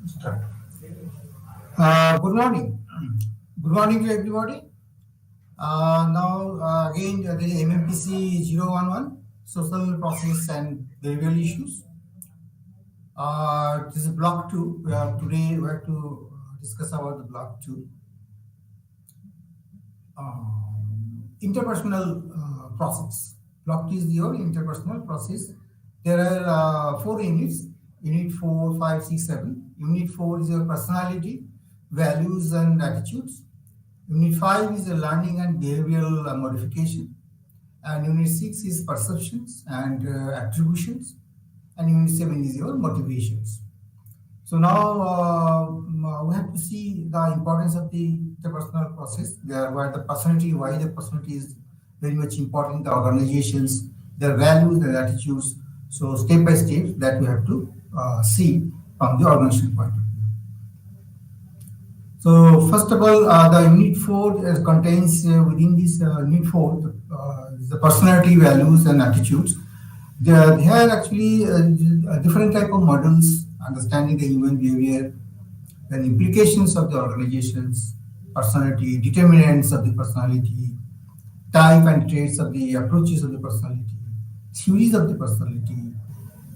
Start. Good morning. Good morning to everybody. Now, again, there is MMPC 011, Social Process and Behavioral Issues. This is block 2. Today, we have to discuss about the block 2. Interpersonal process. Block 2 is your interpersonal process. There are 4 units. Unit 4, 5, 6, 7. Unit 4 is your personality, values and attitudes. Unit 5 is the learning and behavioral modification. And Unit 6 is perceptions and attributions. And Unit 7 is your motivations. So now we have to see the importance of the interpersonal process. Where the personality, why the personality is very much important in the organizations, their values, their attitudes. So step by step that we have to see from the organization point of view. So first of all, the Unit 4 contains within this Unit 4 the personality, values, and attitudes. They have actually different type of models, understanding the human behavior, then implications of the organizations, personality, determinants of the personality, type and traits of the approaches of the personality, theories of the personality,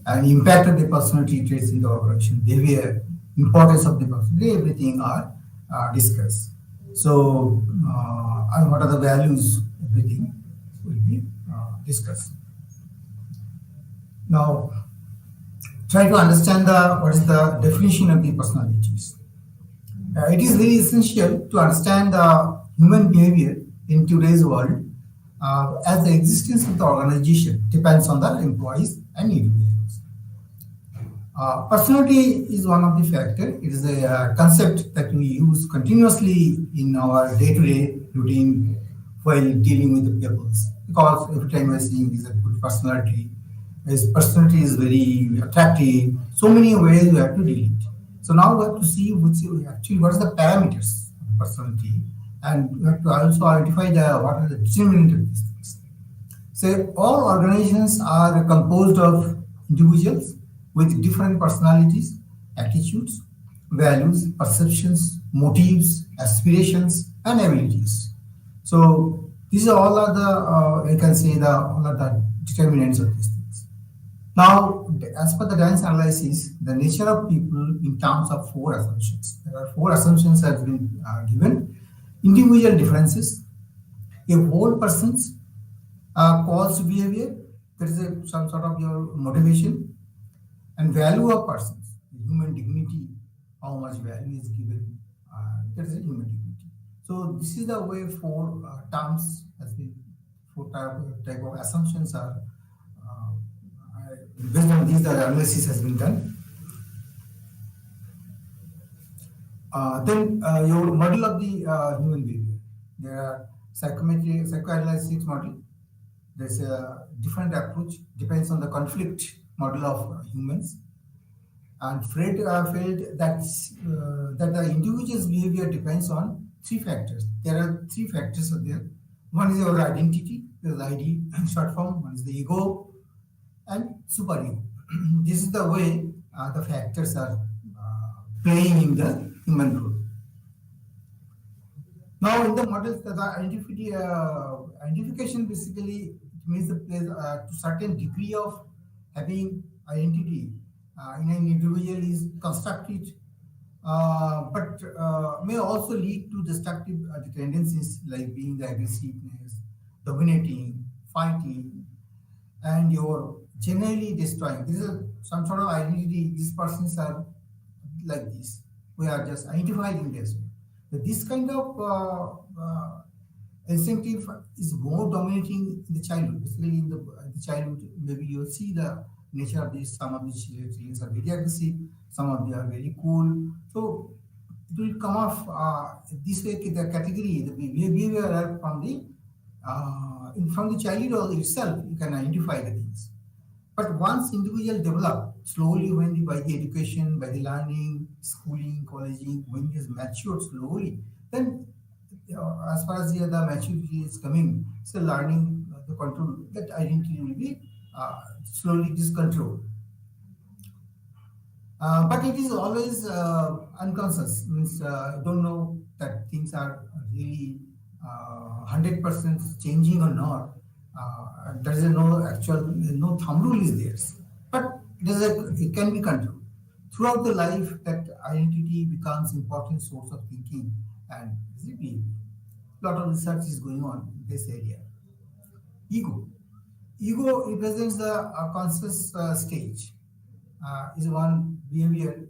and impact of the personality traits in the organization, behavior, importance of the personality, everything are discussed. So, and what are the values, everything will be discussed. Now, try to understand what is the definition of the personalities. It is very essential to understand the human behavior in today's world, as the existence of the organization depends on the employees and individuals. Personality is one of the factors. It is a concept that we use continuously in our day-to-day routine while dealing with the peoples. Because every time we're seeing is a good personality, his personality is very attractive. So many ways we have to deal it. So now we have to see what is the parameters of the personality, and we have to also identify what are the determinants of these things. So all organizations are composed of individuals with different personalities, attitudes, values, perceptions, motives, aspirations, and abilities. So these are all the you can say all of the determinants of these things. Now, as per the dance analysis, the nature of people in terms of 4 assumptions. There are 4 assumptions that have been given. Individual differences, a whole person's cause behavior, there is some sort of your motivation, and value of persons, human dignity, how much value is given, there is a human dignity. So this is the way 4 terms has been, 4 type of assumptions are based on these, the analysis has been done. Then your model of the human behavior. There are psychoanalysis model. There's a different approach, depends on the conflict model of humans. And Fred felt that the individual's behavior depends on 3 factors. There are 3 factors are there. One is your identity, the ID short form. One is the ego, and superego. This is the way the factors are playing in the human role. Now, in the models, the identification basically means the place to certain degree of having identity in an individual is constructed, but may also lead to destructive tendencies like being the aggressiveness, dominating, fighting, and your generally destroying. This is some sort of identity. These persons are like this. We are just identifying this. But this kind of incentive is more dominating in the childhood. Basically, in the childhood, maybe you'll see the nature of this. Some of the children are very aggressive. Some of them are very cool. So it will come off this way. The category, the behavior from the childhood itself, you can identify the things. But once individual develop slowly, by the education, by the learning, schooling, colleging, when he is matured slowly, then as far as the maturity is coming, so learning the control, that identity will be slowly discontrolled. But it is always unconscious. Means don't know that things are really 100% changing or not. There is no actual no thumb rule is there, but it can be controlled. Throughout the life, that identity becomes important source of thinking and basically lot of research is going on in this area. Ego. Ego represents the conscious stage. Is one behavior.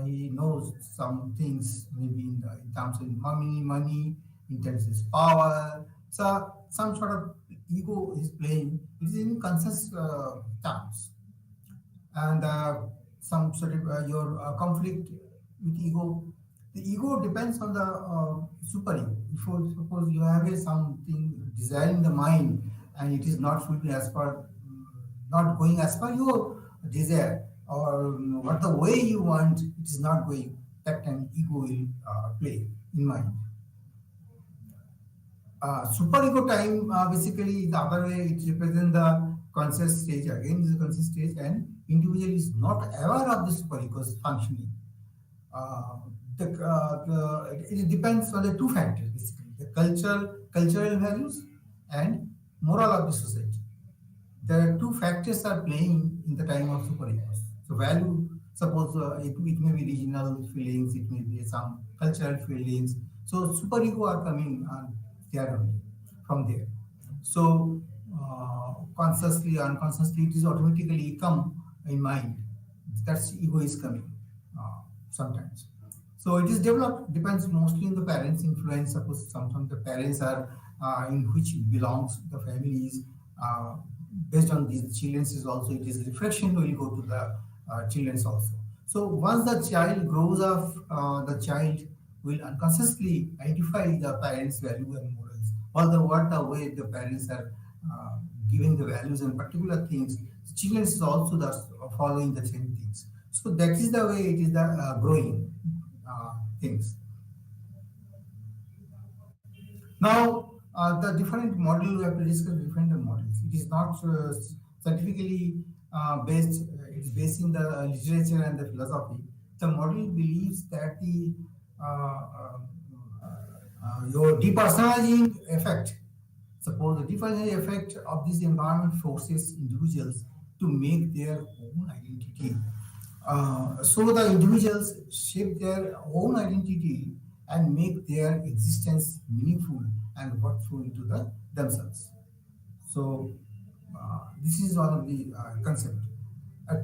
He knows some things, maybe in terms of money, in terms of power. So some sort of ego is playing. It is in conscious terms, and some sort of your conflict with ego. The ego depends on the super ego. If you suppose you have a something desire in the mind and it is not fulfilled as per, not going as per your desire or what the way you want, it is not going. That time ego will play in mind. Superego time basically the other way it represents the conscious stage again this is conscious stage and individual is not aware of the superego's functioning. It depends on the two factors basically the cultural values and moral of the society. The two factors are playing in the time of superegos. So value, suppose it may be regional feelings, it may be some cultural feelings. So superego are coming there only from there. So consciously, unconsciously, it is automatically come in mind. That's ego is coming sometimes. So it is developed depends mostly on the parents' influence. Suppose sometimes the parents are in which belongs the families. Based on these children's is also it is reflection will go to the children's also. So once the child grows up, the child will unconsciously identify the parents' value and morals. All the what the way the parents are giving the values and particular things, children is also the, following the same things. So that is the way it is the growing things. Now, the different model we have to discuss different models. It is not scientifically based. It is based in the literature and the philosophy. The model believes that the your depersonalizing effect. Suppose the depersonalizing effect of this environment forces individuals to make their own identity. So the individuals shape their own identity and make their existence meaningful and worthful to themselves. So this is one of the concept.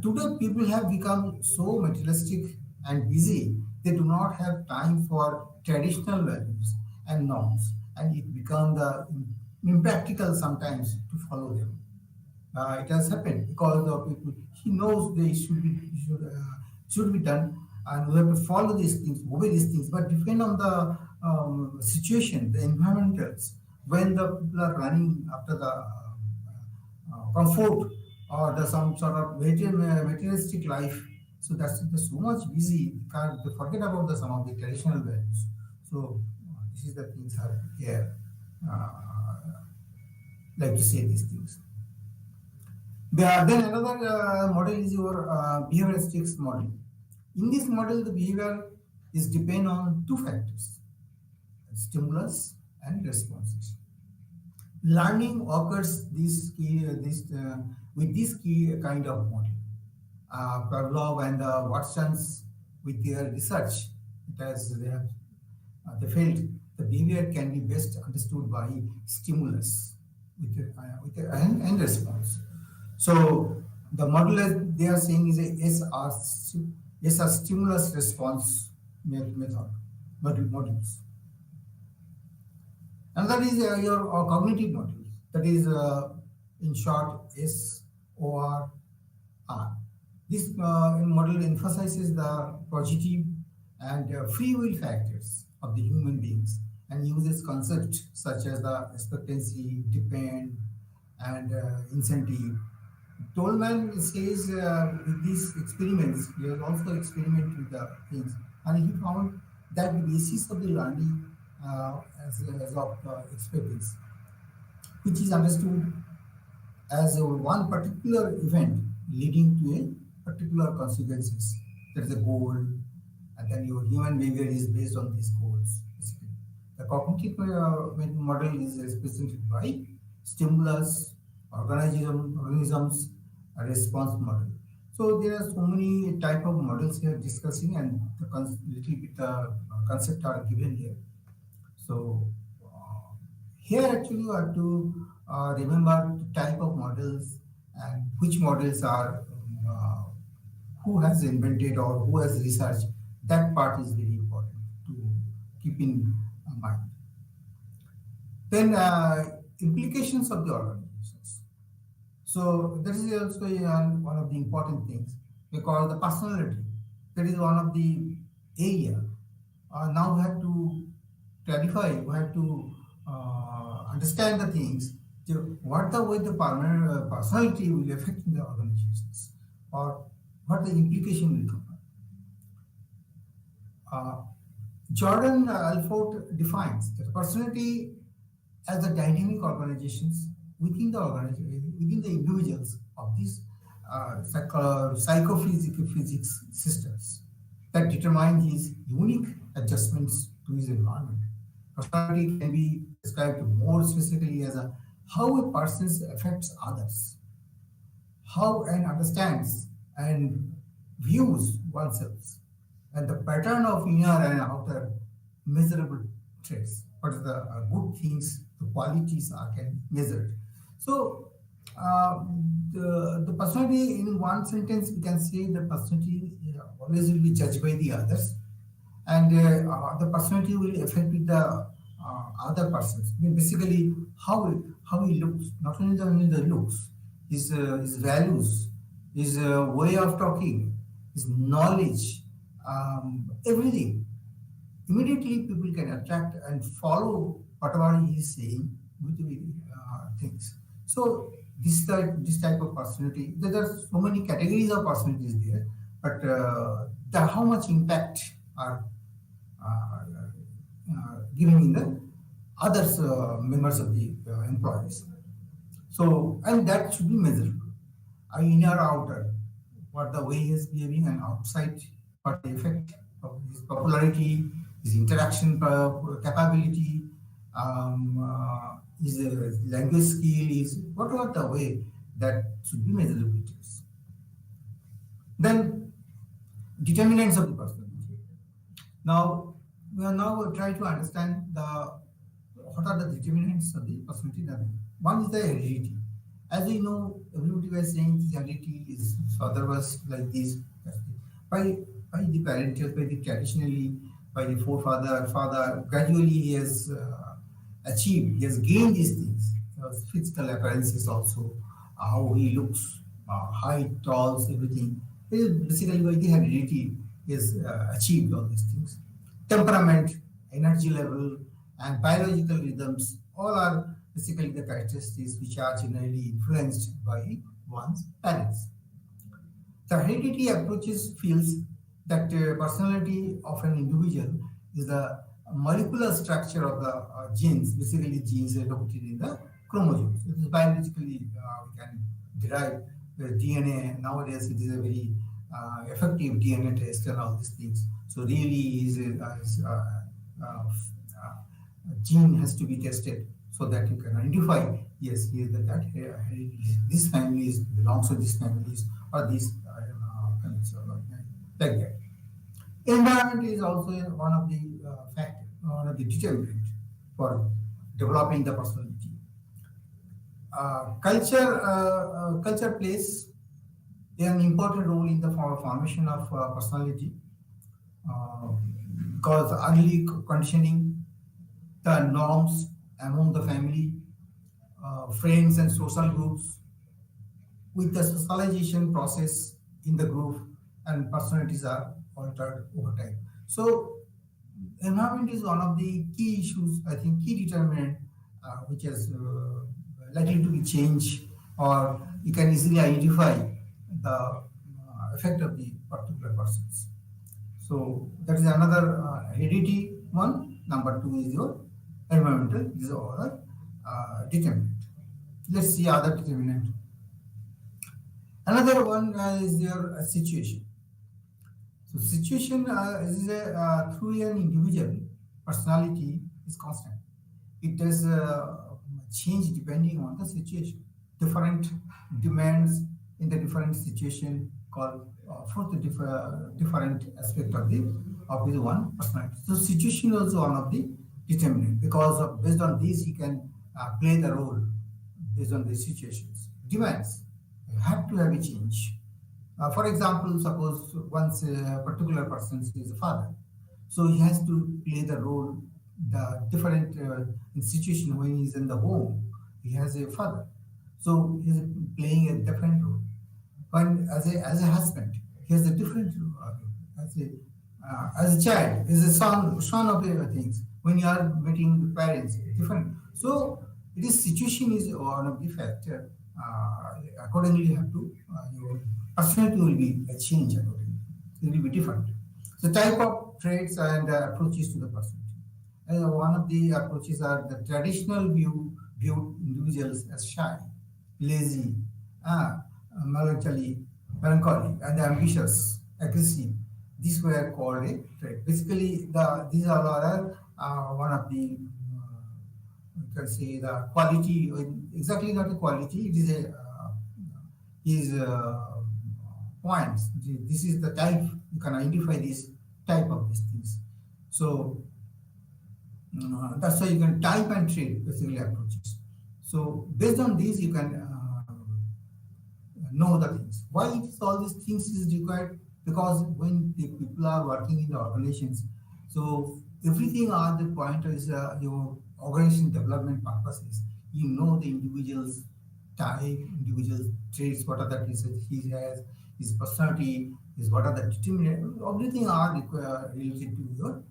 Today, people have become so materialistic and busy; they do not have time for traditional values and norms, and it becomes the impractical sometimes to follow them. It has happened because the people he knows they should be done, and we have to follow these things, obey these things. But depend on the situation, the environmentals, when the people are running after the comfort or the some sort of materialistic life, so that's so much busy. They can't they forget about the some of the traditional values. So this is the things are here. Like to say these things. Then another model is your behavioristics model. In this model, the behavior is depend on two factors: stimulus and responses. Learning occurs with this key kind of model. Pavlov and Watson's with their research, they felt the behavior can be best understood by stimulus and response. So the model as they are saying is a SR stimulus response method modules. Another is your cognitive models. That is, in short, SOR. This model emphasizes the positive and free will factors of the human beings and uses concepts such as the expectancy, depend, and incentive. Tolman says with these experiments, he has also experimented with the things, and he found that the basis of the learning as of experience, which is understood as one particular event leading to a particular consequences. There is a goal, and then your human behavior is based on these goals. Basically, the cognitive model is represented by stimulus, organisms, a response model. So there are so many type of models we are discussing, and the little bit concept are given here. So here actually you have to remember the type of models and which models are who has invented or who has researched. That part is very important to keep in mind. Then implications of the organizations. So that is also one of the important things because the personality, that is one of the area. Now we have to clarify, we have to understand the things, what the way the personality will affect the organizations or what the implication will come. Uh, Jordan Alford defines that personality as the dynamic organizations within the organization, within the individuals of these psychophysics systems that determine his unique adjustments to his environment. Personality can be described more specifically as how a person affects others, how and understands and views oneself, and the pattern of inner and outer measurable traits. What are the good things, the qualities are can be measured. So, the personality in one sentence we can say the personality always will be judged by the others, and the personality will affect with the other persons. I mean, basically, how he looks, not only the looks, his values, his way of talking, his knowledge, everything. Immediately, people can attract and follow whatever he is saying with the things. So this type of personality, there are so many categories of personalities there, but how much impact are given in the others members of the employees. So and that should be measurable. Inner outer, what the way he is behaving, and outside, what the effect of his popularity, his interaction capability, his language skill, is whatever the way that should be measurabilities. Then determinants of the personality. Now we are now trying to understand the what are the determinants of the personality. One is the heredity. As we know, everybody was saying heredity is father was like this. By by the parental, by the traditionally, by the forefather, father, gradually he has achieved, he has gained these things. His physical appearances also, how he looks, height, talls, everything. It is basically by the heredity he has achieved all these things. Temperament, energy level, and biological rhythms all are basically the characteristics which are generally influenced by one's parents. The heredity approaches feels that personality of an individual is the molecular structure of the genes. Basically, genes are located in the chromosomes. It is biologically we can derive the DNA. Nowadays, it is a very effective DNA test and all these things. So really, gene has to be tested so that you can identify, yes, here this family belongs to this families or these families or like that. Environment is also one of the factor, one of the determinant for developing the personality. Culture plays an important role in the formation of personality uh, because early conditioning, the norms among the family, friends, and social groups, with the socialization process in the group, and personalities are altered over time. So, environment is one of the key issues, I think, key determinant which is likely to be changed, or you can easily identify the effect of the particular persons. So that is another heredity one. Number two is your environmental. These are all determinant. Let's see other determinant. Another one is your situation. So situation is through an individual personality is constant. It does change depending on the situation. Different demands in the different situation call for the different aspect of the one personality. So situation is one of the determinant because based on this you can play the role based on the situations. Demands you have to have a change. For example, suppose once a particular person is a father, so he has to play the role, the different in situation when he's in the home, he has a father, so he's playing a different role. When as a husband, he has a different role. As a child, is a son of things. When you are meeting the parents, different. So it is situation is one of the factor. Accordingly, you have to your personality will be a change accordingly. It will be different. So type of traits and approaches to the personality. One of the approaches are the traditional viewed individuals as shy, lazy, melancholy, and ambitious, aggressive. These were called a trait. Basically, these are one of the you can say the quality. Exactly not a quality. It is a is points. This is the type you can identify this type of these things. So that's why you can type and trait basically approaches. So based on these, you can know the things. Why it is all these things is required? Because when the people are working in the organizations, so everything are the point is your organization development purposes. You know the individual's type, individual traits, what are the traits that he has, his personality, is what are the determinant. Everything are related to your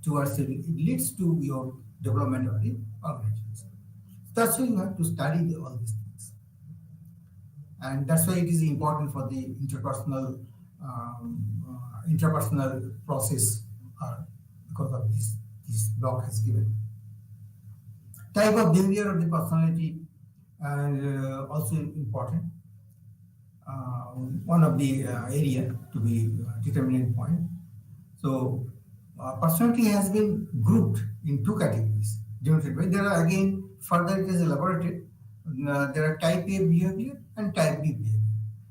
towards it leads to your development of the organization. That's why you have to study all these things, and that's why it is important for the interpersonal process because of this block has given type of behavior of the personality and also important one of the area to be determinant point. So personality has been grouped in two categories. There are again further it is elaborated. There are type A behavior and type B behavior.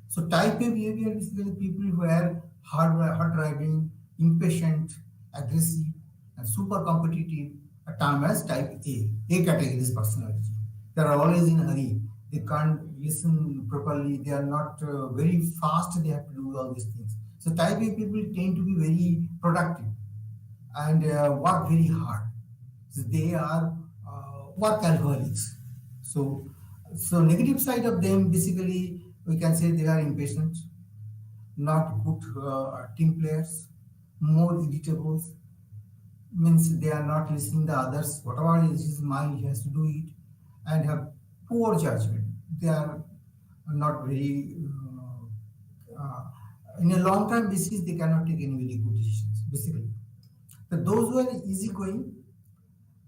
So type A behavior is basically people who are hard driving, impatient, aggressive, and super competitive are termed as type A. A category is personality. They are always in a hurry. They can't listen properly. They are not very fast. They have to do all these things. So type A people tend to be very productive and work very hard. So they are work alcoholics. So, so negative side of them basically we can say they are impatient, not good team players, more irritable, means they are not listening the others. Whatever is his mind, he has to do it, and have poor judgment. They are not very in a long term basis. They cannot take any very good decisions. Basically, so those who are easygoing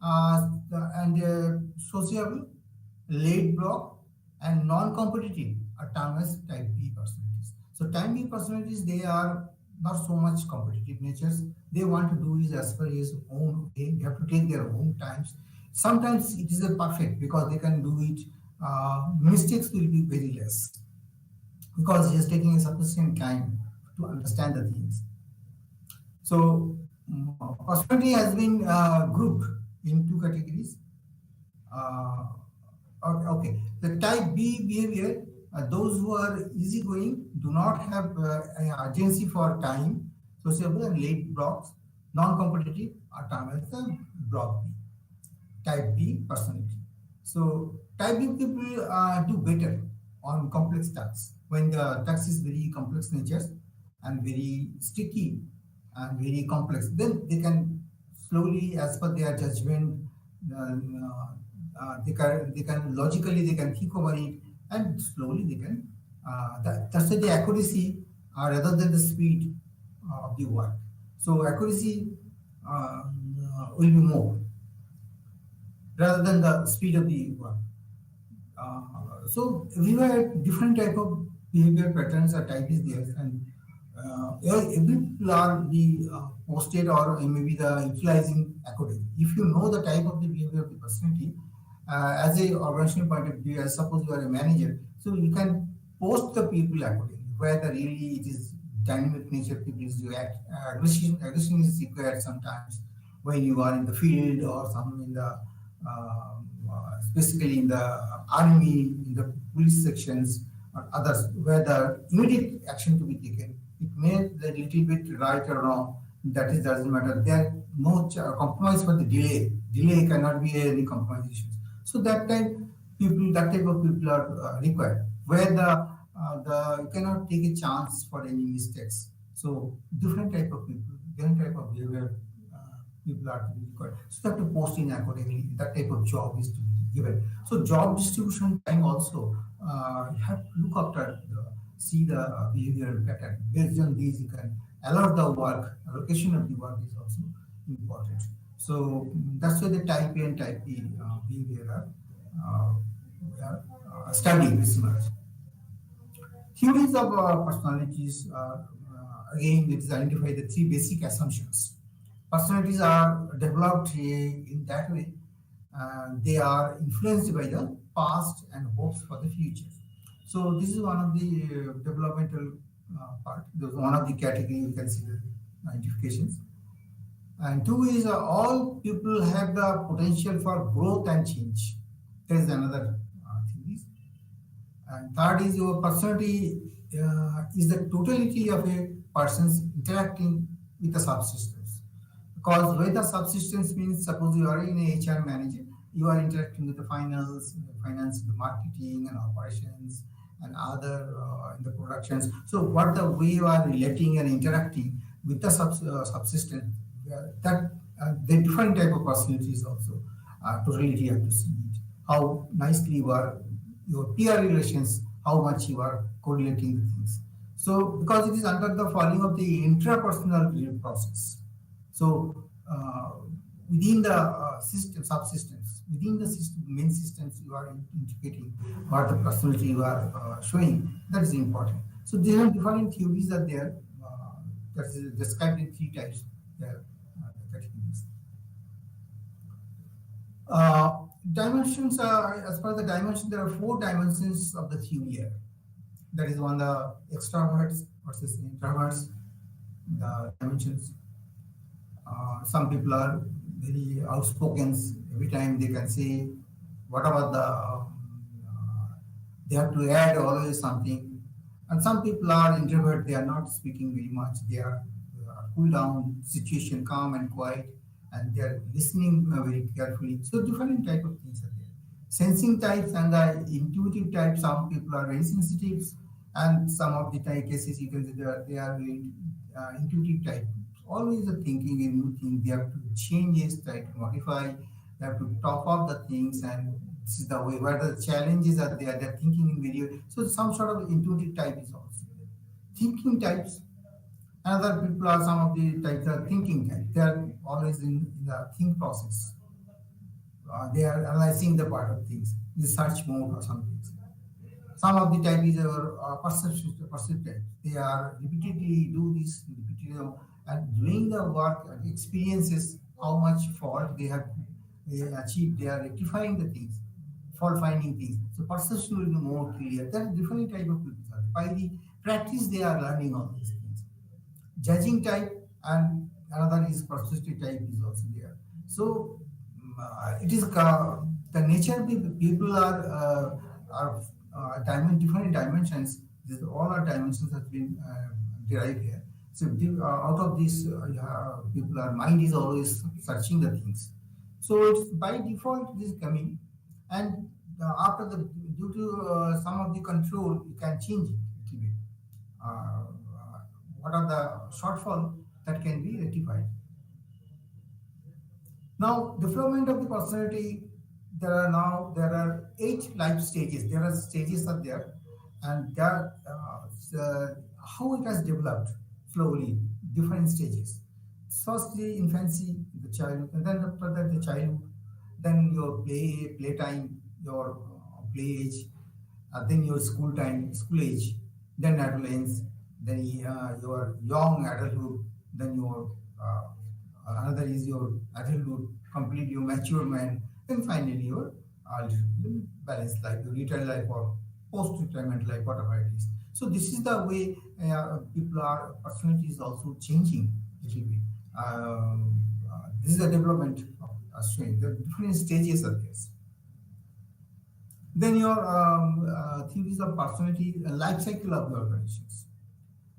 and sociable, laid block, and non-competitive are termed as type B personalities. So type B personalities, they are not so much competitive natures. They want to do it as per his own way. They have to take their own times. Sometimes it is a perfect because they can do it. Mistakes will be very less because he is taking a sufficient time to understand the things. So personality has been grouped in two categories. Uh, okay, the type B behavior, those who are easygoing, do not have urgency for time, sociable and late blocks, non-competitive are termed as the block B, type B personality. So type B people do better on complex tasks when the task is very complex natures and very sticky and very complex. Then they can slowly, as per their judgment, they can logically they can think over it and slowly they can. That's why the accuracy rather than the speed of the work. So accuracy will be more rather than the speed of the work. So everywhere different type of behavior patterns or type is there, and every people are be posted or maybe the utilizing accordingly. If you know the type of the behavior of the personality, as a organizational point of view, as suppose you are a manager, so you can post the people accordingly. Whether really it is dynamic nature, people is you act aggression is required sometimes when you are in the field or some in the specifically in the army, in the police sections or others, where the immediate action to be taken. It may a little bit right or wrong. That is doesn't matter. There no compromise for the delay. Delay cannot be any compromise. So that time people, that type of people are required. Where the you cannot take a chance for any mistakes. So different type of people, different type of behavior people are to be required. So they have to post in accordingly. That type of job is to be given. So job distribution time also you have to look after see the behavioral pattern. Based on these, you can allow the work. Allocation of the work is also important. So that's why the type A and type B behavior are studying this much. Theories of personalities again it is identify the three basic assumptions. Personalities are developed in that way. They are influenced by the past and hopes for the future. So this is one of the developmental part. This is one of the category you can see the identifications. And two is all people have the potential for growth and change. There is another theory. And third is your personality is the totality of a person's interacting with the subsistence. Because with the subsistence means suppose you are in a HR manager, you are interacting with the finance, the marketing and operations and other in the productions. So what the way you are relating and interacting with the subsistence, that the different type of personalities also totally you have to see it. How nicely you are your peer relations, how much you are correlating the things. So because it is under the following of the intrapersonal process. So within the system, subsystems, within the system, main systems you are indicating what the personality you are showing, that is important. So there are different theories are there that is described in three types. There, categories. Dimensions are, as per the dimension, there are four dimensions of the theory here. That is one the extroverts versus introverts, the dimensions. Some people are very outspoken. Every time they can say, whatever the they have to add always something. And some people are introvert. They are not speaking very much. They are cool down, situation calm and quiet, and they are listening very carefully. So different type of things are there. Sensing types and the intuitive types. Some people are very sensitive, and some of the type cases you can say they are very intuitive type. Always a thinking a new thing. They have to change it, try to modify. They have to top up the things, and this is the way where the challenges are there. They're thinking in video. So some sort of intuitive type is also there. Thinking types. Another people are some of the types are thinking type. They are always in the think process. They are analyzing the part of things, research mode or some things. Some of the type is our perceptive type. They are repeatedly do this, repeatedly, and doing the work and experiences how much fault they achieved. They are rectifying the things, fault finding things. So perception will be more clear. There are different type of people. By the practice, they are learning all these things. Judging type and another is perspective type is also there. So it is the nature of the people are different dimensions. These all our dimensions has been derived here. So out of this, people our mind is always searching the things. So it's by default this is coming, and after the due to some of the control, you can change it a little bit. What are the shortfall that can be rectified? Now, development of the personality, there are 8 life stages. There are stages are there, and there how it has developed slowly, different stages. Firstly, infancy, the childhood, and then after that the childhood, then your playtime, your play age, then your school time, school age, then adolescence, then your young adulthood, then your another is your adulthood, complete your mature man, then finally your balanced life, your retired life or post-retirement life, whatever it is. So this is the way people are personality is also changing a little bit. This is the development of showing the different stages of this. Then your theories of personality, life cycle of the organizations.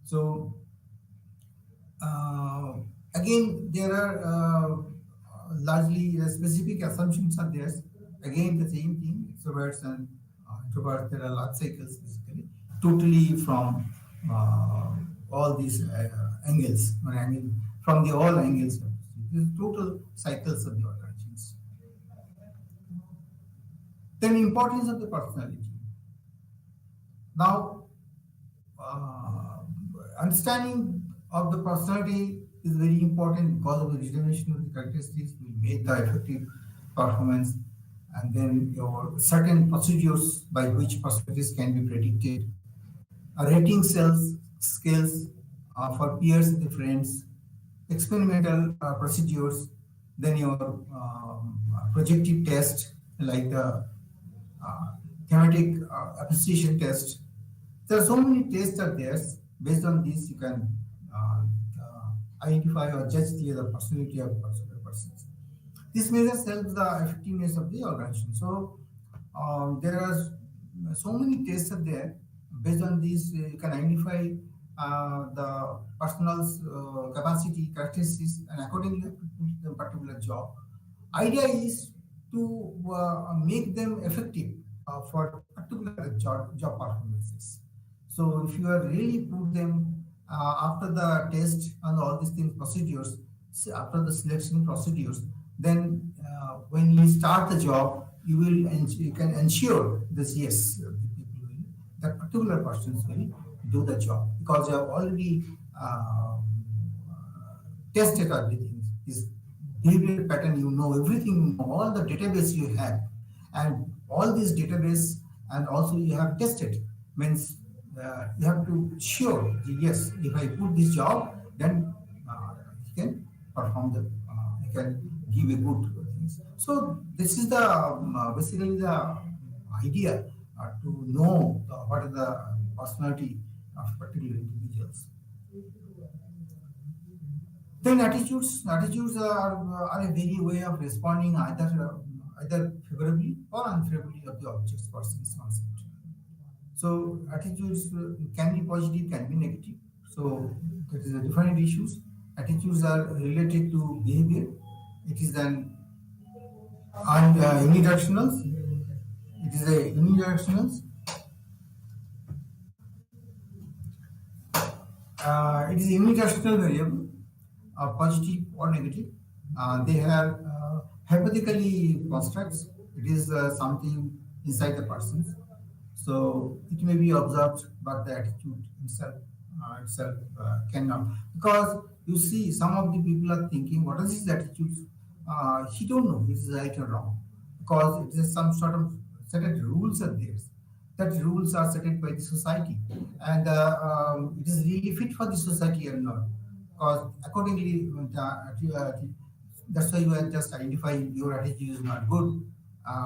So again, there are largely specific assumptions are there. Again, the same thing, extroverts and introverts, there are life cycles basically, totally from all these angles. I mean, from the all angles, this is total cycles of the organizations. Then importance of the personality. Now, uh, understanding of the personality is very important because of the determination of the characteristics will make the effective performance, and then your certain procedures by which personalities can be predicted, rating cells scales for peers and friends, experimental procedures, then your projective test like the uh, thematic appreciation test. There are so many tests are there. Based on this, you can identify or judge the other personality of particular persons. This measures helps the effectiveness of the organization. So there are so many tests are there. Based on this, you can identify the personal's capacity, characteristics, and accordingly put the particular job. Idea is to make them effective for particular job performances. So if you are really put them after the test and all these things procedures, after the selection procedures, then when you start the job, you can ensure this yes, the people will, that particular persons will do the job because you have already tested everything. Is behavioral pattern, you know everything, you know all the database you have, and all these database, and also you have tested. Means you have to sure yes, if I put this job, then he can perform the, he can give a good things. So this is the basically the idea to know what is the personality of particular individuals. Then attitudes are a very way of responding either favorably or unfavorably of the object's person's concept. So attitudes can be positive, can be negative. So that is a different issues. Attitudes are related to behavior. It is an and unidirectional. It is a unidirectional. It is unidirectional variable, positive or negative. They have hypothetically constructs. It is something inside the person. So it may be observed, but the attitude itself cannot. Because you see, some of the people are thinking, what is his attitude? He don't know if it's right or wrong, because it is some sort of certain rules are there. That rules are set by the society, and it is really fit for the society or not. Because accordingly, that's why you are just identifying your attitude is not good.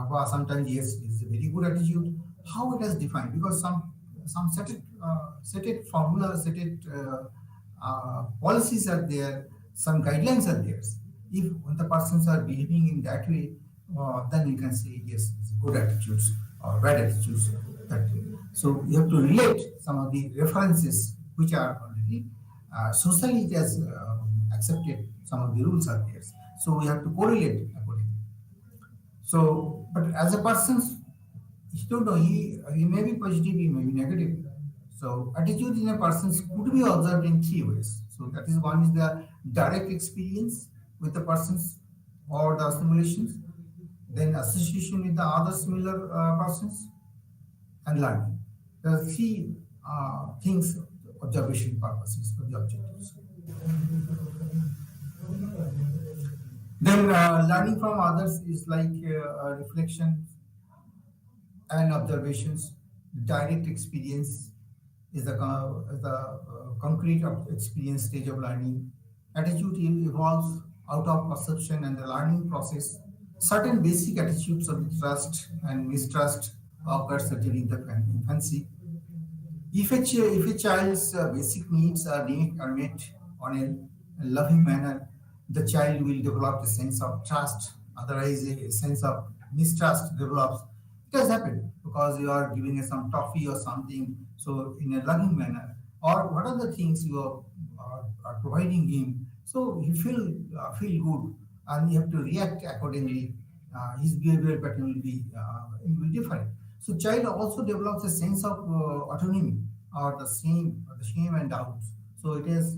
Well, sometimes yes, it's a very good attitude. How it is defined? Because some set formula, set policies are there, some guidelines are there. If when the persons are behaving in that way, then you can say yes, it's good attitudes or bad attitudes. That way. So you have to relate some of the references which are already society has accepted. Some of the rules are there. So we have to correlate accordingly. So, but as a person, he don't know. He may be positive, he may be negative. So attitude in a person could be observed in three ways. So that is one is the direct experience with the persons or the simulations, then association with the other similar persons, and learning. There are three things, observation purposes for the objectives. Then learning from others is like reflection and observations, direct experience is the concrete of experience stage of learning. Attitude evolves out of perception and the learning process. Certain basic attitudes of trust and mistrust occurs during the infancy. If a child's basic needs are met on a loving manner, the child will develop a sense of trust. Otherwise, a sense of mistrust develops. It has happened because you are giving some toffee or something, so in a loving manner, or what are the things you are providing him. So he feel good, and you have to react accordingly. His behavior pattern will be different. So child also develops a sense of autonomy or the shame and doubts. So it is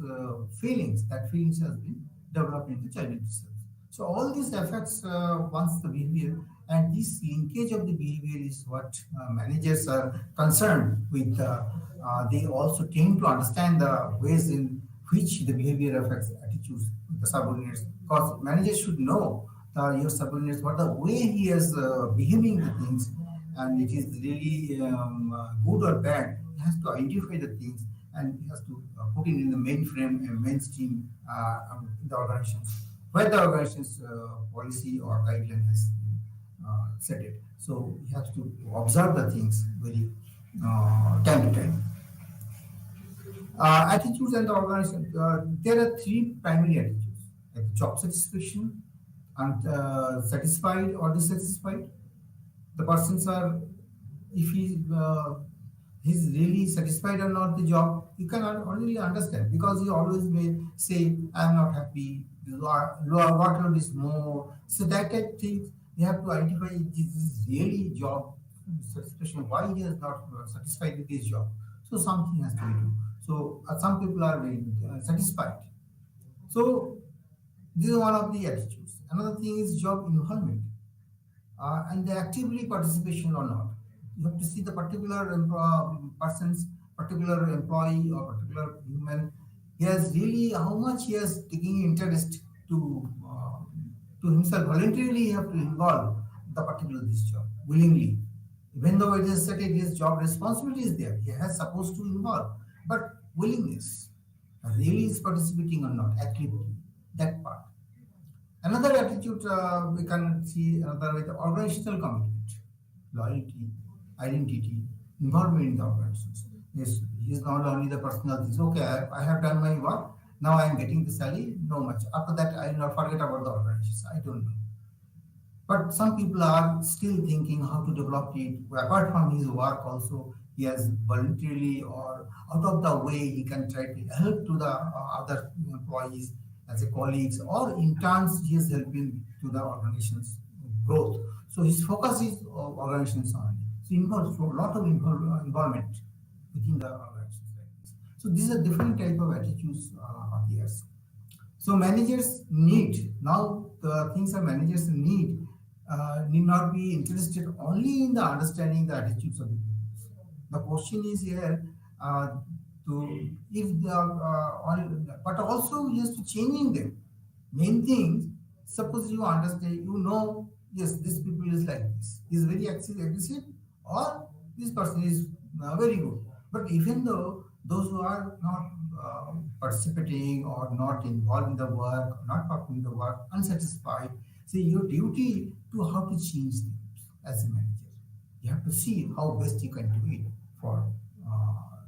feelings that feelings has been developed in the child itself. So all these affects once the behavior, and this linkage of the behavior is what managers are concerned with. They also tend to understand the ways in which the behavior affects attitudes with the subordinates. Because managers should know your subordinates what the way he is behaving the things, and it is really good or bad. He has to identify the things and he has to put it in the mainframe and mainstream in the organizations where the organization's policy or guideline has set it. So he has to observe the things very time to time. Attitudes and the organization. There are three primary attitudes: like job satisfaction, and satisfied or dissatisfied. The persons are, if he's really satisfied or not the job, you can only understand because he always may say, "I'm not happy. The lower workload is more." So that type of things you have to identify. This is really job satisfaction. Why he is not satisfied with his job? So something has to be done. So some people are very satisfied. So this is one of the attitudes. Another thing is job involvement and the actively participation or not. You have to see the particular person's particular employee or particular human. He has really how much he has taking interest to himself voluntarily. He have to involve the particular this job willingly, even though it is certain his job responsibility is there. He has supposed to involve, but willingness, really is participating or not actively, that part. Another attitude we can see another with organizational commitment, loyalty, identity, involvement in the organizations. Yes, he is not only the personal things. Okay, I have done my work. Now I am getting the salary. No much. After that, I will not forget about the organizations. I don't know. But some people are still thinking how to develop it. Apart from his work, also he has voluntarily or out of the way he can try to help to the other employees as a colleagues or interns. He is helping to the organization's growth. So his focus is organizations only. So involves a lot of involvement within the organizations like this. So these are different type of attitudes of theirs. So managers need now the things that managers need not be interested only in the understanding the attitudes of the people. The question is here to if the but also he has to changing them. Main thing, suppose you understand, you know, yes, this people is like this. He is very aggressive, or this person is very good. But even though those who are not participating or not involved in the work, not performing the work, unsatisfied, see your duty to how to change them as a manager. You have to see how best you can do it for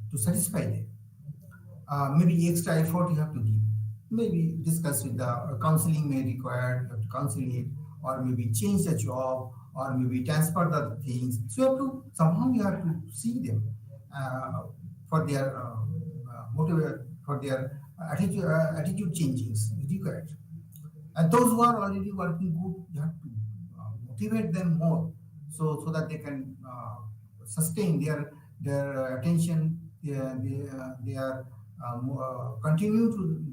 to satisfy them. Maybe extra effort you have to give. Maybe discuss with the counseling may require, you have to counsel it, or maybe change the job, or maybe transfer the things. So you have to somehow you have to see them for their motive, for their attitude changings required. And those who are already working good, you have to motivate them more, so that they can sustain their attention. They are continue to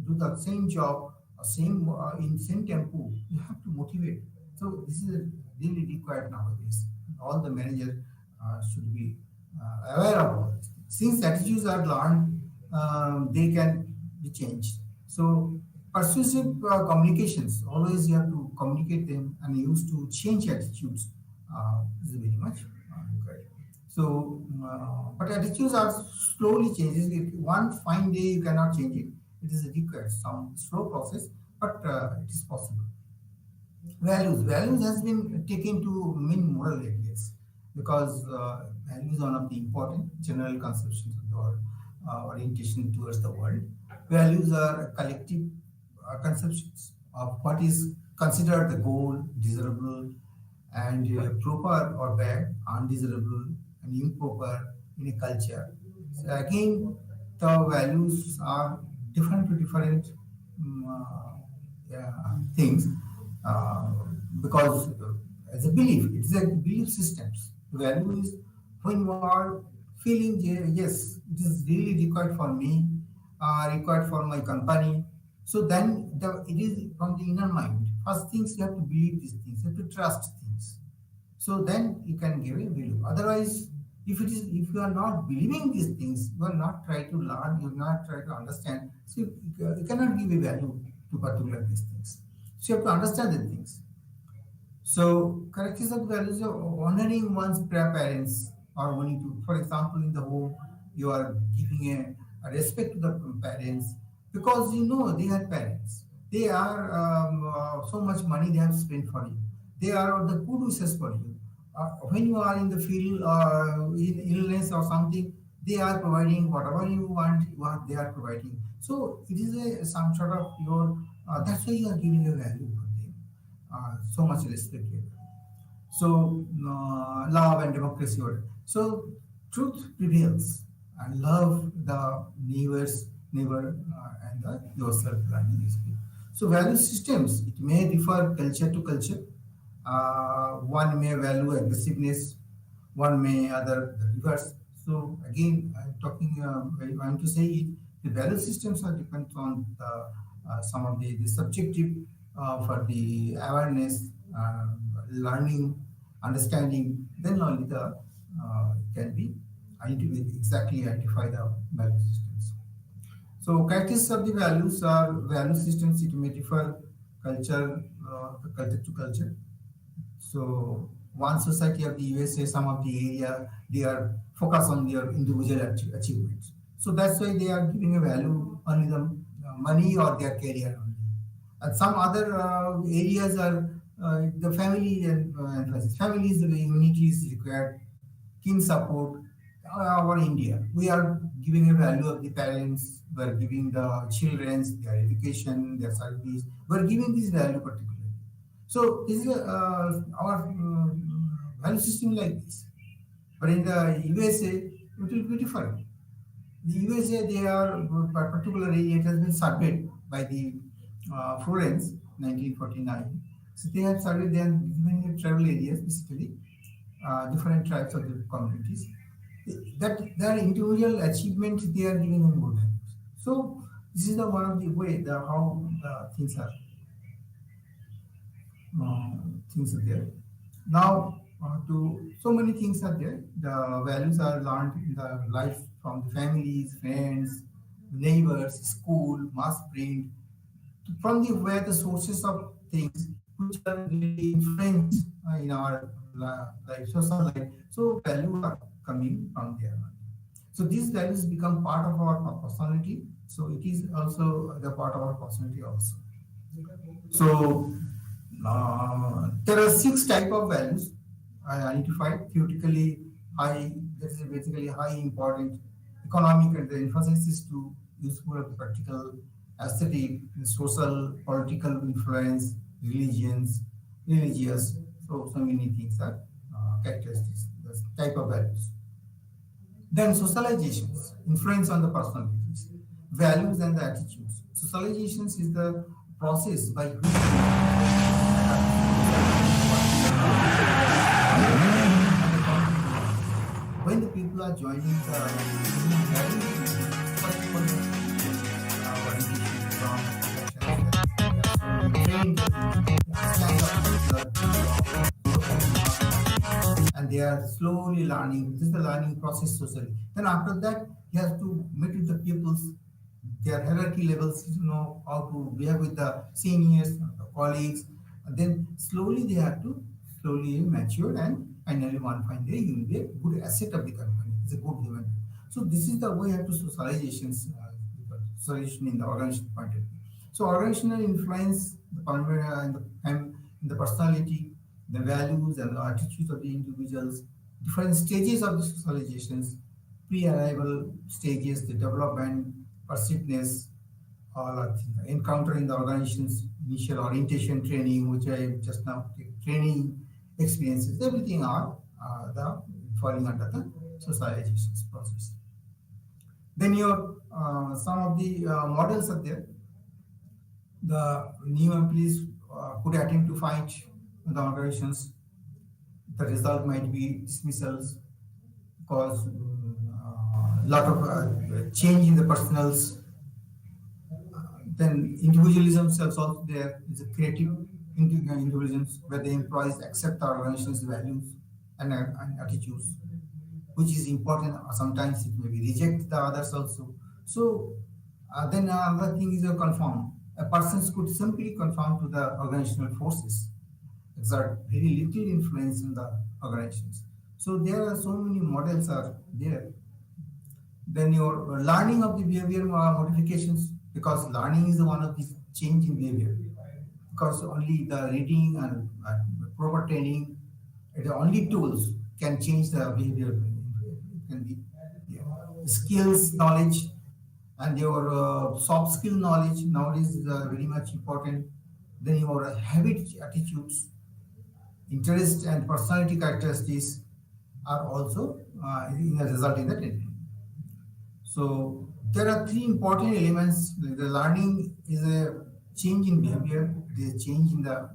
do the same job, same in same tempo. You have to motivate. So this is really required nowadays. All the managers should be aware of all this. Since attitudes are learned, they can be changed. So persuasive communications, always you have to communicate them and use to change attitudes is very much required. So, but attitudes are slowly changes. If one fine day you cannot change it. It is required some slow process, but it is possible. Values has been taken to mean moral ideas because values are one of the important general conceptions of the world, orientation towards the world. Values are collective conceptions of what is considered the goal, desirable, and proper or bad, undesirable and improper in a culture. So again, the values are different to different things uh, because as a belief, it's a belief systems. The value is when you are feeling yes, it is really required for me, required for my company. So then it is from the inner mind. First things you have to believe these things, you have to trust things. So then you can give a value. Otherwise, if you are not believing these things, you are not trying to learn, you are not trying to understand. So you cannot give a value to particular these things. So you have to understand the things. So, characteristics of values are honoring one's parents, or when you, for example, in the home, you are giving a respect to the parents because you know they are parents. They are so much money they have spent for you. They are the good wishes for you. When you are in the field, in illness or something, they are providing whatever you want. What they are providing. So it is some sort of your. That's why you are giving a value for them so much respect here. So love and democracy. So truth prevails and love the neighbor and the yourself learning experience. So value systems it may differ culture to culture. One may value aggressiveness, one may other the reverse. So again, I'm talking. I want to say it. The value systems are depend on the some of the subjective for the awareness, learning, understanding. Then only the can be exactly identify the value systems. So characteristics of the values are value systems. It may differ culture to culture. So one society of the USA, some of the area, they are focused on their individual achievements. So that's why they are giving a value only the money or their career only. And some other areas are the family and emphasis. Family is the unity is required, kin support. Our India, we are giving a value of the parents. We are giving the children's their education, their service. We are giving this value particularly. So this is our value system like this. But in the USA, it will be different. The USA, they are particularly it has been surveyed by the Florence 1949. So they have surveyed they are given you travel areas basically different tribes of the communities. That their individual achievement they are giving them more values. So this is the one of the way the how the things are there. Now, to so many things are there. The values are learned in the life from the families, friends, neighbors, school, mass print, from the where the sources of things which are really influence in our life, social life. So value are coming from there. So these values become part of our personality. So it is also the part of our personality also. So there are six type of values I identified. Theoretically, high that is basically high important, economic and the emphasis is to useful of practical, aesthetic, social, political influence, religious. So many things are characteristics. The type of values. Then socializations, influence on the personalities, values and the attitudes. Socializations is the process by which when the people are joining the value, first of all, orientation from trained stand up and they are slowly learning. This is the learning process socially. Then after that, you have to meet with the pupils, their hierarchy levels, you know how to behave with the seniors, the colleagues. And then slowly they have to slowly mature and finally one fine day you will be a good asset of the company. It's a good human. So this is the way to socializations, socialization in the organizational point of view. So organizational influence the in the personality, the values and the attitudes of the individuals, different stages of the socializations, pre-arrival stages, the development, persiveness, all are things. Encounter in the organization's initial orientation training, which I just now take training experiences, everything are the falling under the socializations process. Then your some of the models are there. The new employees could attempt to fight the organizations. The result might be dismissals because lot of change in the personals. Then individualism is also there. It's a creative individualism where the employees accept the organization's values and attitudes, which is important. Sometimes it may be reject the others also. So then another thing is a conform. A person could simply conform to the organizational forces, exert very little influence in the organizations. So there are so many models are there. Then your learning of the behavior modifications, because learning is one of the change in behavior, because only the reading and proper training, the only tools can change the behavior. It can be, yeah, skills knowledge and your soft skill knowledge nowadays is very much important. Then your habit attitudes, interest and personality characteristics are also in a result in the training. So there are three important elements. The learning is a change in behavior. It is a change in the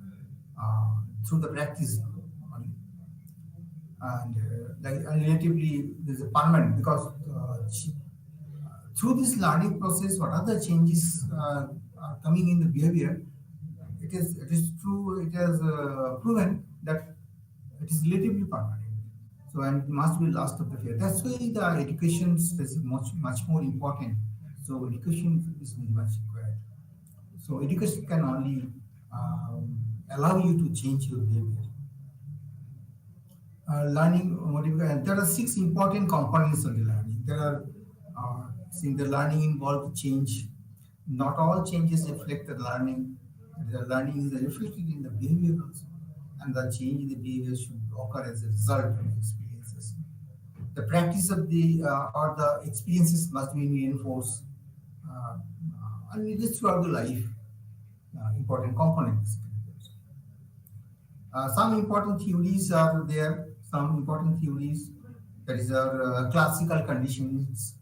through the practice only, and relatively there's a permanent because through this learning process, what are the changes are coming in the behavior? It is true. It has proven that it is relatively permanent. So and it must be lost of the fear. That's why the education is much more important. So education is very much required. So education can only allow you to change your behavior. Learning motivation. There are six important components of the learning. There are since the learning involves change. Not all changes reflect the learning. The learning is reflected in the behavior also, and the change in the behavior should occur as a result of the experiences. The practice of the or the experiences must be reinforced, and it is throughout the life. Important components. Some important theories are there. Some important theories that is our classical conditions,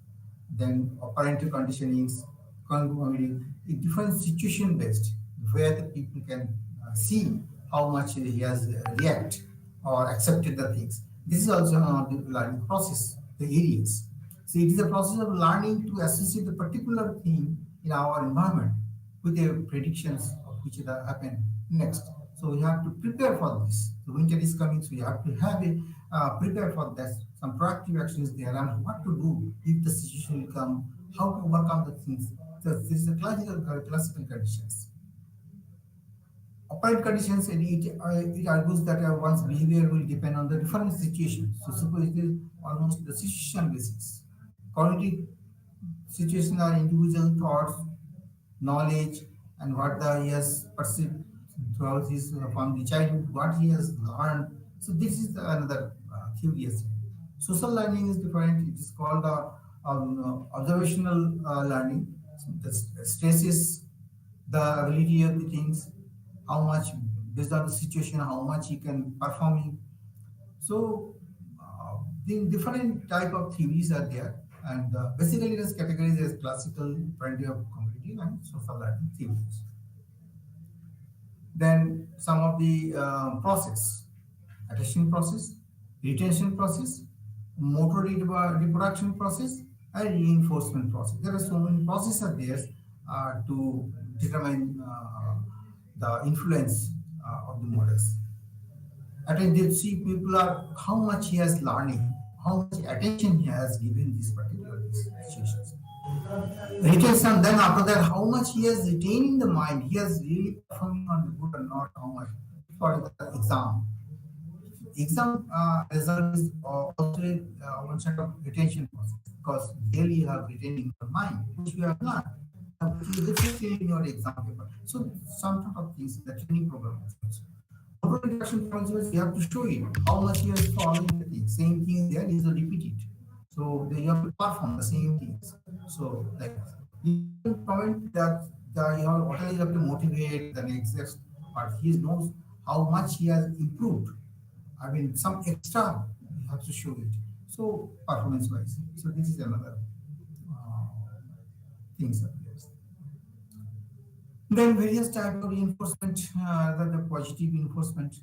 then parental conditionings, congruity, different situation based, where the people can see how much he has react or accepted the things. This is also the learning process, the areas. So it is a process of learning to associate the particular thing in our environment with the predictions of which will happen next. So we have to prepare for this. The winter is coming, so we have to have a prepare for that. Some proactive actions there and what to do if the situation will come, how to overcome the things. So this is a classical conditions. Applied conditions, it argues that one's behavior will depend on the different situations. So suppose it is almost the situation basis. Cognitive situations are individual thoughts, knowledge, and what he has perceived throughout his from the childhood, what he has learned. So this is another theory. Social learning is different. It is called observational learning. So the stresses the ability of the things, how much based on the situation, how much he can perform. So the different type of theories are there, and basically it is categorized as classical, plenty of cognitive and social learning theories. Then some of the process, attention process, retention process, motor reproduction process, and reinforcement process. There are so many processes are there to determine the influence of the models. Attention, see people are how much he has learning, how much attention he has given these particular situations. Retention, then after that, how much he has retained in the mind, he has really performing on the good or not, how much for the exam. exam result is also one sort of retention process because daily you have written in your mind which you have learned, which is reflected in your exam paper. So some sort of things, the training program also. Auto introduction consequence, you have to show it how much you are following the thing. Same thing there is to repeat it. So you have to perform the same things. So like you can comment that you have what you have to motivate the next, but he knows how much he has improved. I mean, some extra you have to show it. So performance wise. So this is another uh, things that yes. Then various type of reinforcement, the positive reinforcement,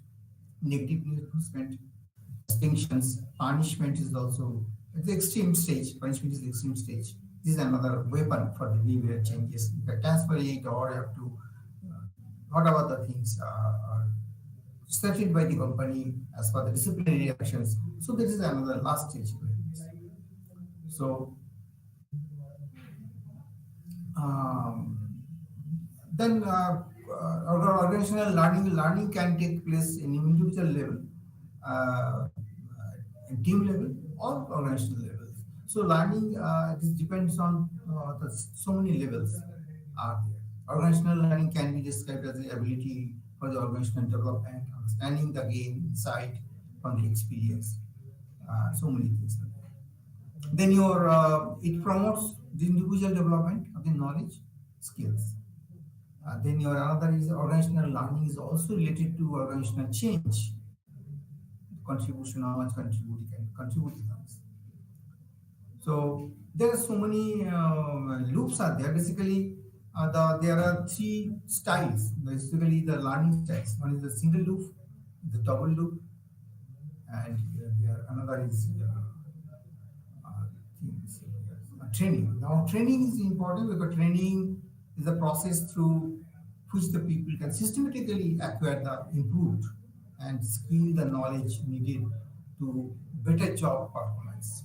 negative reinforcement, distinctions, punishment is also at the extreme stage. Punishment is the extreme stage. This is another weapon for the behavior changes. You can transfer it or you have to, what about the things are started by the company as per the disciplinary actions. So this is another last stage. So um, then organizational learning can take place in individual level, uh, team level, or organizational levels. So learning this depends on so many levels are there. Organizational learning can be described as the ability for the organizational development, understanding the gain, insight from the experience. So many things are there. Then your it promotes the individual development of the knowledge, skills. Then your another is organizational learning is also related to organizational change, contribution, how much contribute can contribute to things. So there are so many loops are there. Basically, there are three styles. Basically, the learning styles. One is the single loop, the double loop, and there another is things, training. Now, training is important because training is a process through which the people can systematically acquire the improved and skill the knowledge needed to better job performance.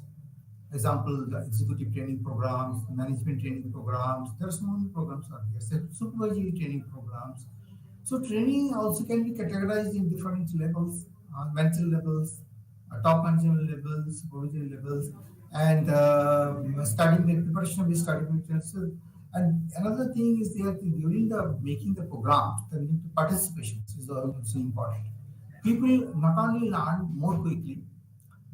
Example, the executive training programs, management training programs. There are so many programs are there. Supervisory training programs. So training also can be categorized in different levels, mental levels, top management levels, supervisory levels, and study preparation of the study materials. So, and another thing is that during the making the program, the participation is also important. People not only learn more quickly,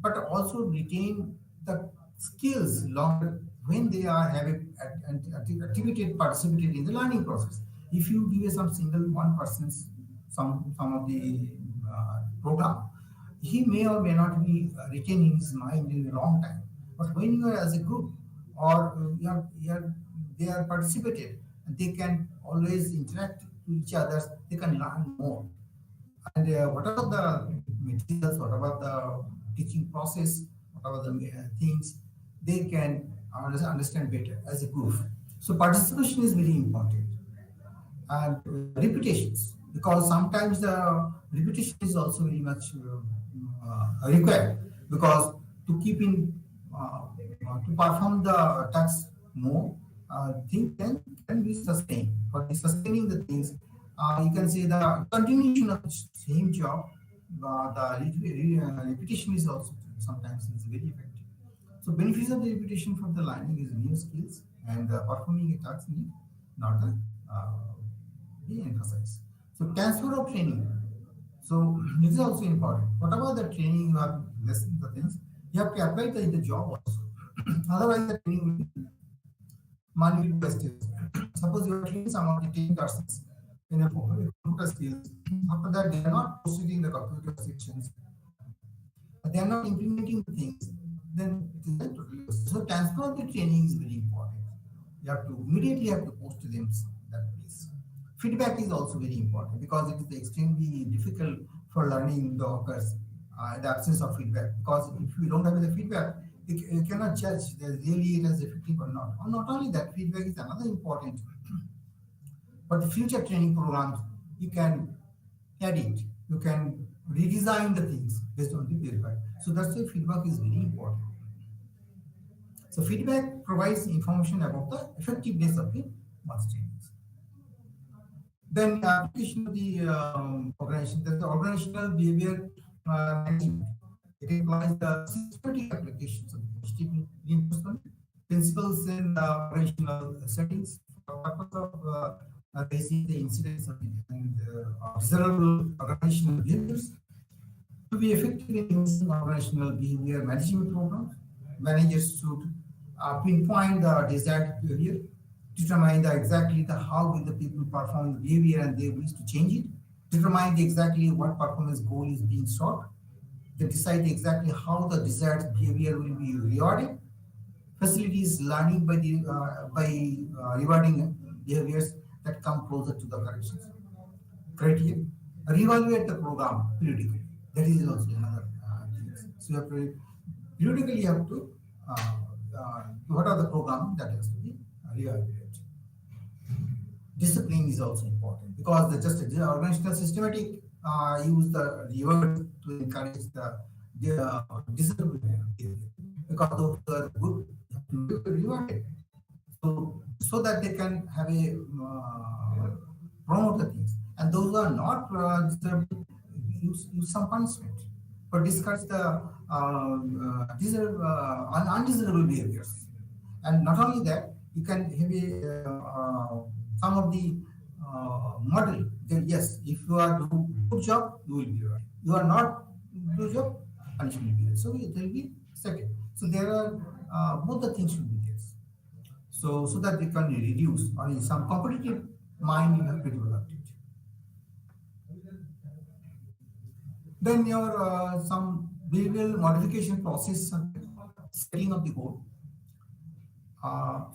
but also retain the skills longer when they are having activated participated in the learning process. If you give some single one person's some of the program, he may or may not be retaining his mind in a long time. But when you are as a group or they are participated, they can always interact with each other. They can learn more. And what about the materials? What about the teaching process? What about the things? They can understand better as a group. So participation is very important. And repetitions, because sometimes the repetition is also very much required because to keep in to perform the task more thing can be sustained. For the sustaining the things, you can say the continuation of the same job, the repetition is also sometimes is very effective. So benefits of the repetition for the learning is new skills and performing a task need not the be emphasized. So transfer of training. So this is also important. What about the training you have listened the things? You have to apply the in the job also. Otherwise the training will be manual wastage. Suppose you are training some of the 10 persons in a computer skills. After that they are not proceeding the computer sections. They are not implementing the things. Then it is not totally wasted. So transfer of the training is very important. You have to immediately have to post to them that place. Feedback is also very important because it is extremely difficult for learning the occurs in the absence of feedback. Because if you don't have the feedback, you cannot judge that really it is effective or not. Or not only that, feedback is another important. But the future training programs, you can edit, you can redesign the things based on the feedback. So that's why feedback is very important. So feedback provides information about the effectiveness of the mass trainings. Then application of the organization, there's the organizational behavior management. It implies the systematic applications of positive reinforcement principles in operational settings for the purpose of raising the incidence of and observable organizational behaviors. To be effective in using organizational behavior management programs, managers should pinpoint the desired behavior, determine exactly how will the people perform the behavior and they wish to change it, determine exactly what performance goal is being sought, they decide exactly how the desired behavior will be rewarded, facilities learning by rewarding behaviors that come closer to the corrections criteria. Reevaluate the program periodically. That is also another thing. So you have to periodically you have to what are the program that has to be reevaluated. Discipline is also important because the organizational systematic use the reward to encourage the discipline behavior because those are good have to be rewarded. So that they can have a promote the things, and those who are not deserving use some punishment or discourage the undesirable behaviors. And not only that, you can have some of the model. Then yes, if you are do good job, you will be rewarded. You are not do job, punishment will be there. So it will be second. So there are both the things should be there. So that they can reduce or in some competitive mind you have to develop it. Then your some behavioral modification process, setting of the goal.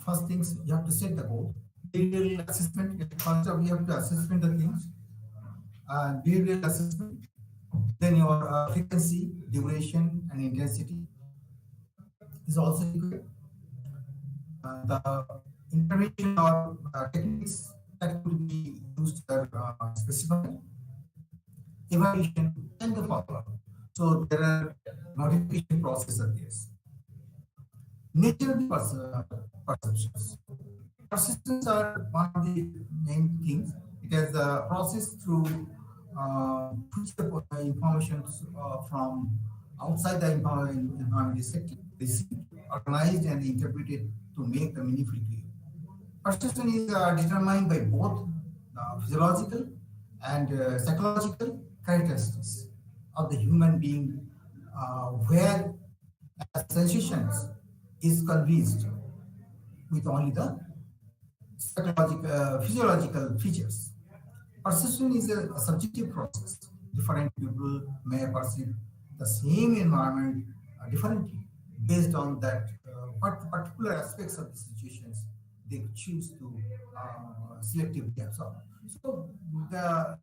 First things you have to set the goal. Behavioral assessment. First of we have to assessment the things. Behavioral assessment. Then your frequency, duration, and intensity is also equal. The intervention or techniques that could be used are specified, evaluation, and the follow-up. So there are modification processes of this. Nature of the perceptions. Persistence are one of the main things. It has a process through which the information from outside the environment is received, organized, and interpreted to make the meaningful clear. Persistence is determined by both physiological and psychological characteristics of the human being, where sensations is convinced with only the psychological, physiological features. Perception is a subjective process. Different people may perceive the same environment differently based on that what particular aspects of the situations they choose to selectively absorb. So the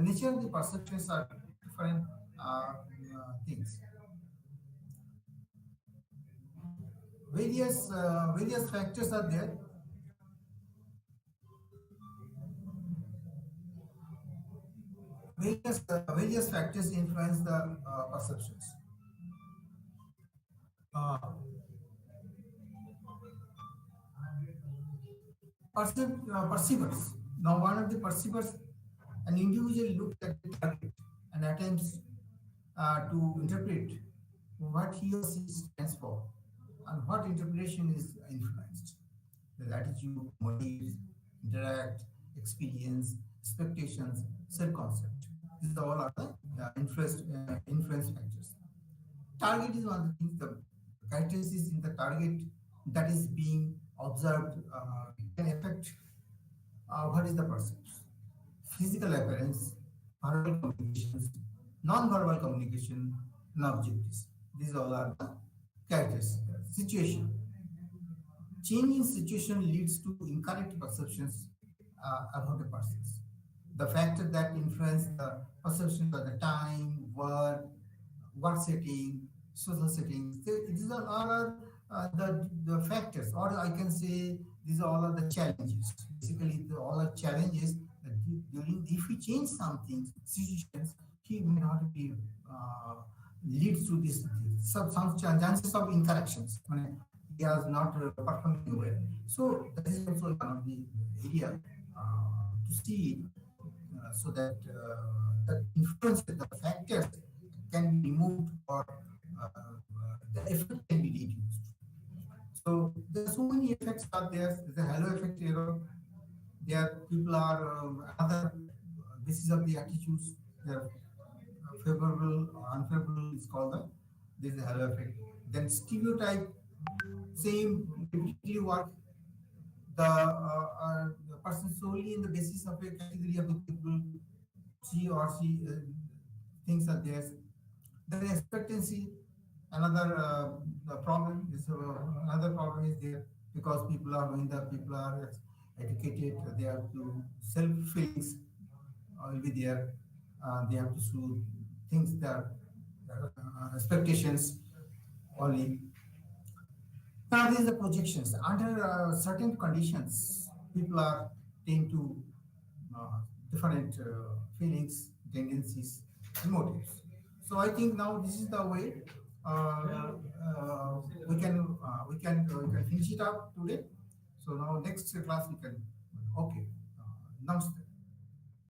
nature of the perceptions are different things. Various factors are there. Various factors influence the perceptions. Uh, Perceivers. Now, one of the perceivers, an individual looks at the target and attempts to interpret what he or she stands for and what interpretation is influenced. The attitude, motives, interact, experience, expectations, self-concept. These all are the influence factors. Target is one of the things, the characteristics in the target that is being observed can affect what is the perception. Physical appearance, verbal communications, non-verbal communication, and objectives. These all are the characteristics. Situation. Changing situation leads to incorrect perceptions about the persons. The factors that influence the perceptions are the time, work setting, social settings. These are all are the factors, or I can say these are all are the challenges. Basically, all are challenges that during if we change something, situations, he may not be leads to this some chances of incorrections. I mean, he is not performing well. So that is also one of the area to see so that that influence the factors can be removed or the effect can be reduced. So there are so many effects are there. There's a halo effect error. There people are other basis of the attitudes. They are favorable or unfavorable is called the this is the halo effect. Then stereotype same repeatedly work the person solely in the basis of a category of the people she or she thinks are there. Then expectancy, another the problem is another problem is there because people are when the people are educated, they have to self feelings will be there. They have to do things that expectations only. Now, these are the projections. Under certain conditions, people are tend to different feelings, tendencies, and motives. So I think now this is the way we can finish it up today. So now next class we can. Okay. Namaste.